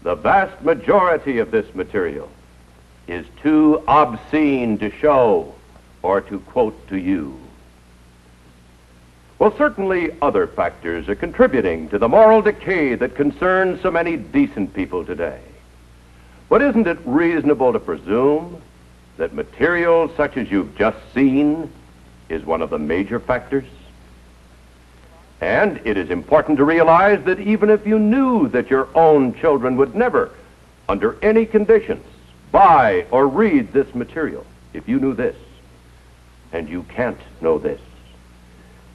The vast majority of this material is too obscene to show or to quote to you. Well, certainly other factors are contributing to the moral decay that concerns so many decent people today. But isn't it reasonable to presume that material such as you've just seen is one of the major factors? And it is important to realize that even if you knew that your own children would never, under any conditions, buy or read this material, if you knew this, and you can't know this,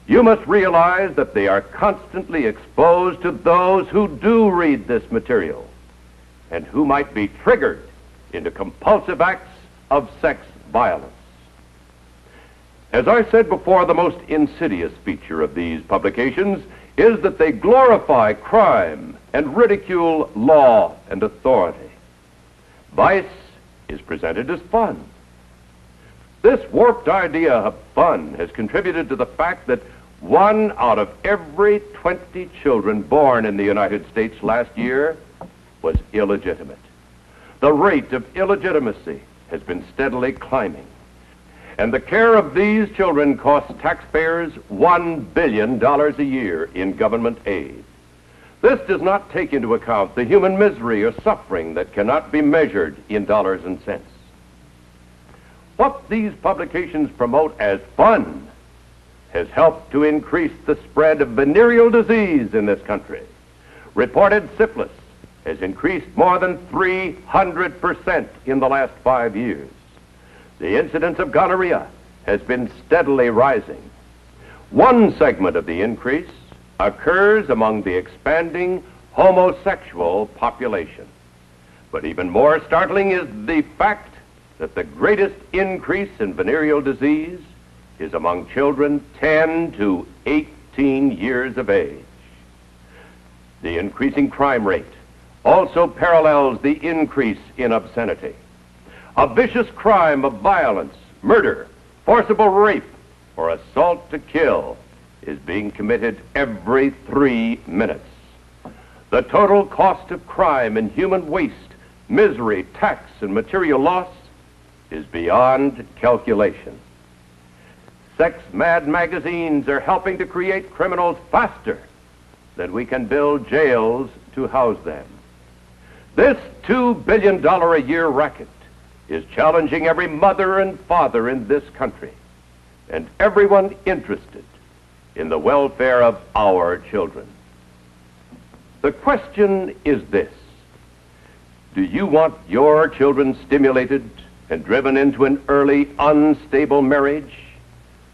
you must realize that they are constantly exposed to those who do read this material and who might be triggered into compulsive acts of sex violence. As I said before, the most insidious feature of these publications is that they glorify crime and ridicule law and authority. Vice is presented as fun. This warped idea of fun has contributed to the fact that 1 out of every 20 children born in the United States last year was illegitimate. The rate of illegitimacy has been steadily climbing, and the care of these children costs taxpayers $1 billion a year in government aid. This does not take into account the human misery or suffering that cannot be measured in dollars and cents. What these publications promote as fun has helped to increase the spread of venereal disease in this country. Reported syphilis has increased more than 300% in the last 5 years. The incidence of gonorrhea has been steadily rising. One segment of the increase occurs among the expanding homosexual population. But even more startling is the fact that the greatest increase in venereal disease is among children 10 to 18 years of age. The increasing crime rate also parallels the increase in obscenity. A vicious crime of violence, murder, forcible rape, or assault to kill is being committed every 3 minutes. The total cost of crime in human waste, misery, tax, and material loss is beyond calculation. Sex-mad magazines are helping to create criminals faster than we can build jails to house them. This $2 billion a year racket is challenging every mother and father in this country and everyone interested in the welfare of our children. The question is this: do you want your children stimulated and driven into an early, unstable marriage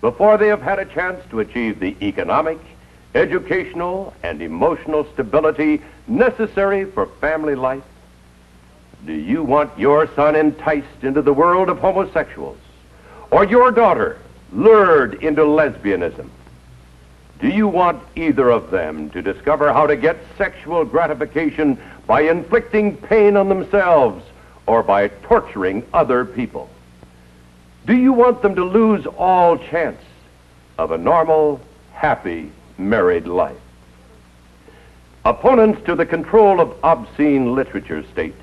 before they have had a chance to achieve the economic, educational, and emotional stability necessary for family life? Do you want your son enticed into the world of homosexuals, or your daughter lured into lesbianism? Do you want either of them to discover how to get sexual gratification by inflicting pain on themselves or by torturing other people? Do you want them to lose all chance of a normal, happy, married life? Opponents to the control of obscene literature state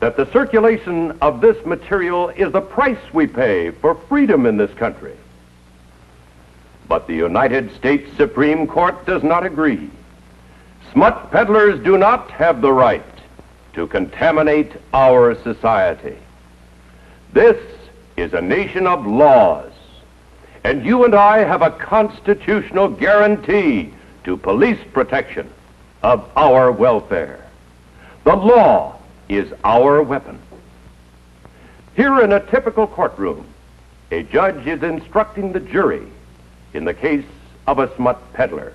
that the circulation of this material is the price we pay for freedom in this country. But the United States Supreme Court does not agree. Smut peddlers do not have the right to contaminate our society. This is a nation of laws, and you and I have a constitutional guarantee to police protection of our welfare. The law is our weapon. Here in a typical courtroom, a judge is instructing the jury in the case of a smut peddler.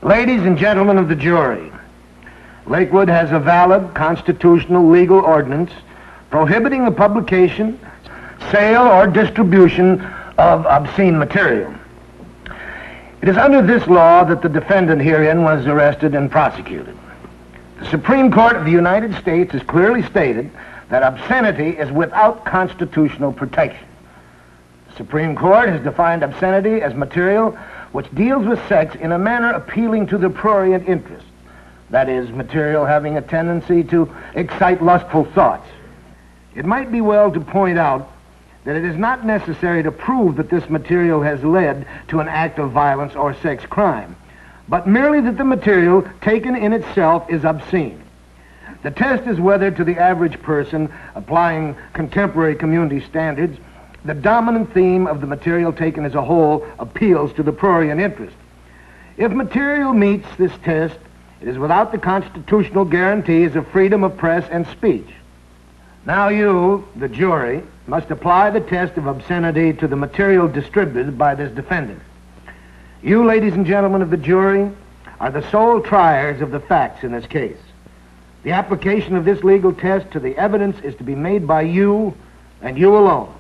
Ladies and gentlemen of the jury, Lakewood has a valid constitutional legal ordinance prohibiting the publication, sale, or distribution of obscene material. It is under this law that the defendant herein was arrested and prosecuted. The Supreme Court of the United States has clearly stated that obscenity is without constitutional protection. The Supreme Court has defined obscenity as material which deals with sex in a manner appealing to the prurient interest, that is, material having a tendency to excite lustful thoughts. It might be well to point out that it is not necessary to prove that this material has led to an act of violence or sex crime, but merely that the material taken in itself is obscene. The test is whether, to the average person applying contemporary community standards, the dominant theme of the material taken as a whole appeals to the prurient interest. If material meets this test, it is without the constitutional guarantees of freedom of press and speech. Now you, the jury, must apply the test of obscenity to the material distributed by this defendant. You, ladies and gentlemen of the jury, are the sole triers of the facts in this case. The application of this legal test to the evidence is to be made by you and you alone.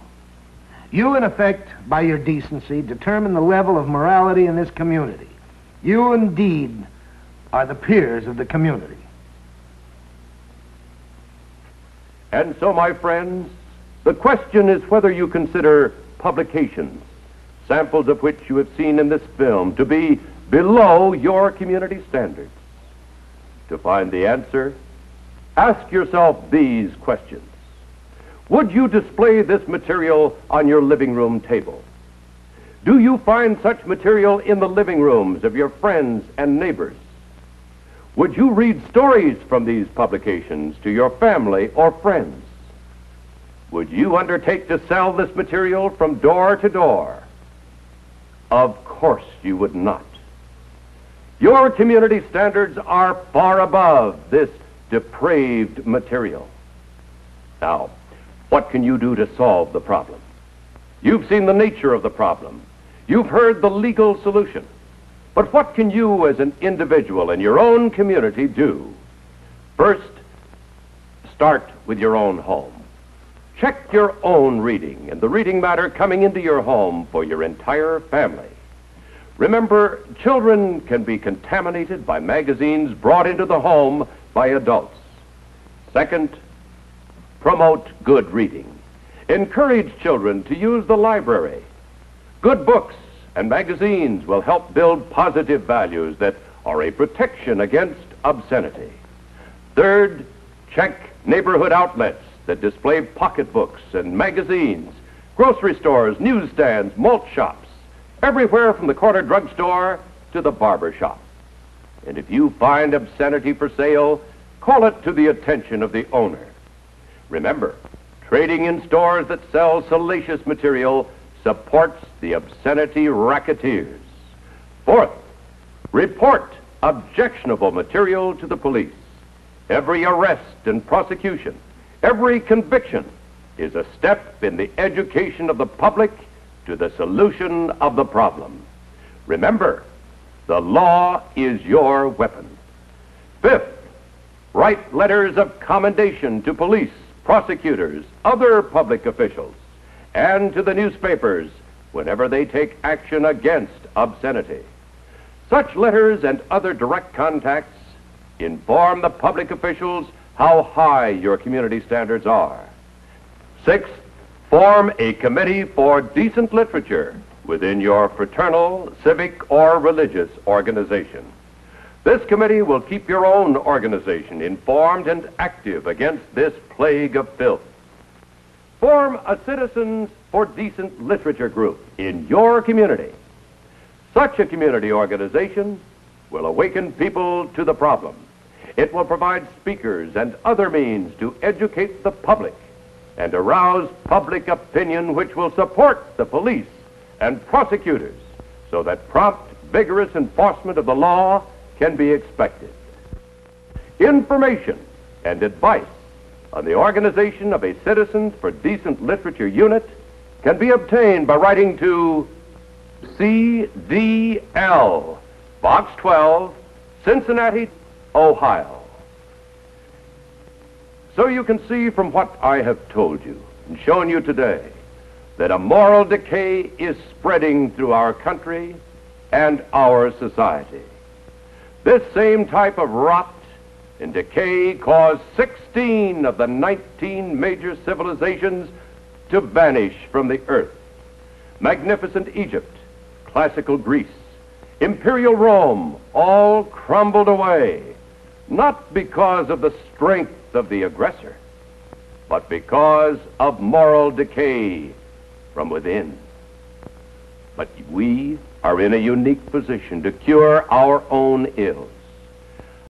You, in effect, by your decency, determine the level of morality in this community. You, indeed, are the peers of the community. And so, my friends, the question is whether you consider publications, samples of which you have seen in this film, to be below your community standards. To find the answer, ask yourself these questions. Would you display this material on your living room table? Do you find such material in the living rooms of your friends and neighbors? Would you read stories from these publications to your family or friends? Would you undertake to sell this material from door to door? Of course you would not. Your community standards are far above this depraved material. Now, what can you do to solve the problem? You've seen the nature of the problem. You've heard the legal solution. But what can you as an individual in your own community do? First, start with your own home. Check your own reading and the reading matter coming into your home for your entire family. Remember, children can be contaminated by magazines brought into the home by adults. Second, promote good reading. Encourage children to use the library. Good books and magazines will help build positive values that are a protection against obscenity. Third, check neighborhood outlets that display pocketbooks and magazines, grocery stores, newsstands, malt shops, everywhere from the corner drugstore to the barber shop. And if you find obscenity for sale, call it to the attention of the owner. Remember, trading in stores that sell salacious material supports the obscenity racketeers. Fourth, report objectionable material to the police. Every arrest and prosecution, every conviction is a step in the education of the public to the solution of the problem. Remember, the law is your weapon. Fifth, write letters of commendation to police, prosecutors, other public officials, and to the newspapers whenever they take action against obscenity. Such letters and other direct contacts inform the public officials how high your community standards are. Sixth, form a committee for decent literature within your fraternal, civic, or religious organization. This committee will keep your own organization informed and active against this plague of filth. Form a Citizens for Decent Literature group in your community. Such a community organization will awaken people to the problem. It will provide speakers and other means to educate the public and arouse public opinion, which will support the police and prosecutors so that prompt, vigorous enforcement of the law can be expected. Information and advice on the organization of a Citizens for Decent Literature unit can be obtained by writing to CDL, Box 12, Cincinnati, Ohio. So you can see from what I have told you and shown you today that a moral decay is spreading through our country and our society. This same type of rot and decay caused 16 of the 19 major civilizations to vanish from the earth. Magnificent Egypt, classical Greece, imperial Rome, all crumbled away. not because of the strength of the aggressor, but because of moral decay from within. But we are in a unique position to cure our own ills.